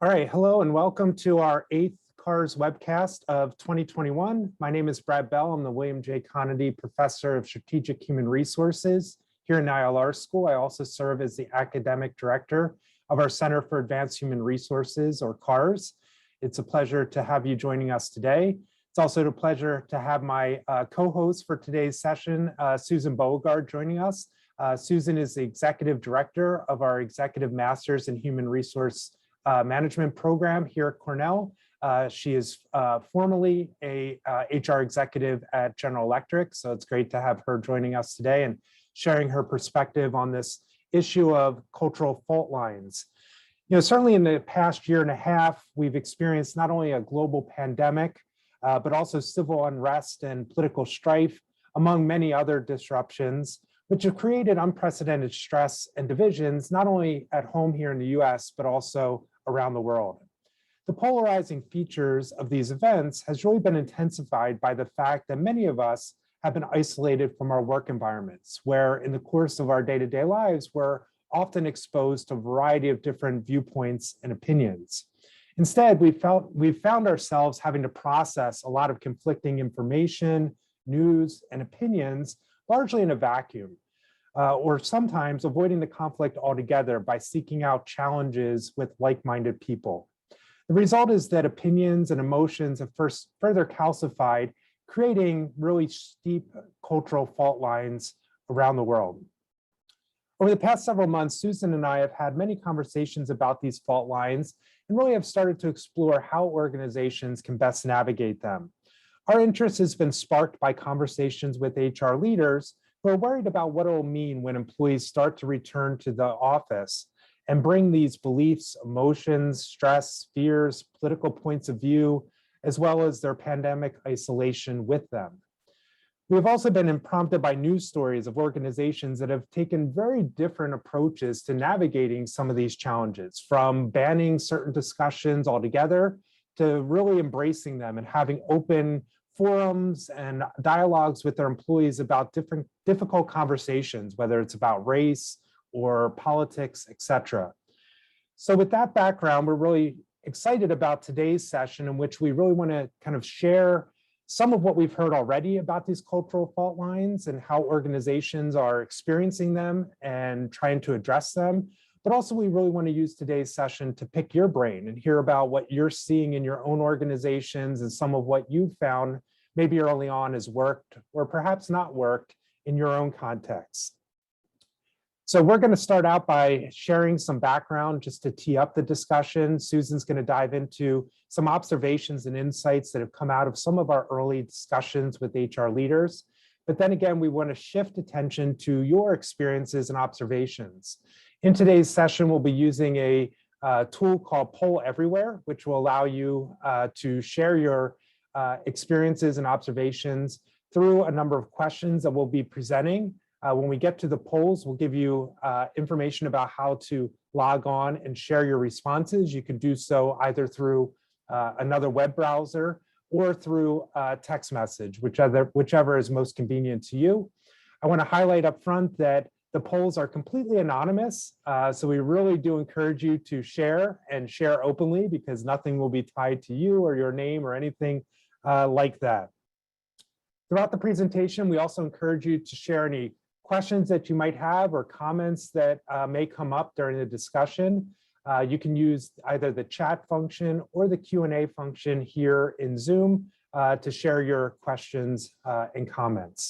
All right, hello and welcome to our 8th CAHRS webcast of 2021. My name is Brad Bell. I'm the William J. Conaty Professor of Strategic Human Resources here in ILR School. I also serve as the Academic Director of our Center for Advanced Human Resources, or CAHRS. It's a pleasure to have you joining us today. It's also a pleasure to have my co-host for today's session, Susan Beauregard, joining us. Susan is the Executive Director of our Executive Masters in Human Resource Management program here at Cornell. She is formerly a HR executive at General Electric, so it's great to have her joining us today and sharing her perspective on this issue of cultural fault lines. You know, certainly in the past year and a half, we've experienced not only a global pandemic, but also civil unrest and political strife, among many other disruptions, which have created unprecedented stress and divisions, not only at home here in the US, but also around the world. The polarizing features of these events has really been intensified by the fact that many of us have been isolated from our work environments, where in the course of our day-to-day lives, we're often exposed to a variety of different viewpoints and opinions. Instead, we've found ourselves having to process a lot of conflicting information, news, and opinions, largely in a vacuum. Or sometimes avoiding the conflict altogether by seeking out challenges with like-minded people. The result is that opinions and emotions have further calcified, creating really steep cultural fault lines around the world. Over the past several months, Susan and I have had many conversations about these fault lines and really have started to explore how organizations can best navigate them. Our interest has been sparked by conversations with HR leaders who are worried about what it will mean when employees start to return to the office and bring these beliefs, emotions, stress, fears, political points of view, as well as their pandemic isolation with them. We have also been prompted by news stories of organizations that have taken very different approaches to navigating some of these challenges, from banning certain discussions altogether to really embracing them and having open forums and dialogues with their employees about different difficult conversations, whether it's about race or politics, etc. So with that background, we're really excited about today's session, in which we really want to kind of share some of what we've heard already about these cultural fault lines and how organizations are experiencing them and trying to address them. But also we really want to use today's session to pick your brain and hear about what you're seeing in your own organizations and some of what you've found maybe early on has worked or perhaps not worked in your own context. So we're going to start out by sharing some background just to tee up the discussion. Susan's going to dive into some observations and insights that have come out of some of our early discussions with HR leaders. But then again, we want to shift attention to your experiences and observations. In today's session, we'll be using a tool called Poll Everywhere, which will allow you to share your experiences and observations through a number of questions that we'll be presenting. When we get to the polls, we'll give you information about how to log on and share your responses. You can do so either through another web browser or through text message, whichever is most convenient to you. I want to highlight up front that the polls are completely anonymous, so we really do encourage you to share and share openly, because nothing will be tied to you or your name or anything like that. Throughout the presentation, we also encourage you to share any questions that you might have or comments that may come up during the discussion. You can use either the chat function or the Q&A function here in Zoom to share your questions and comments.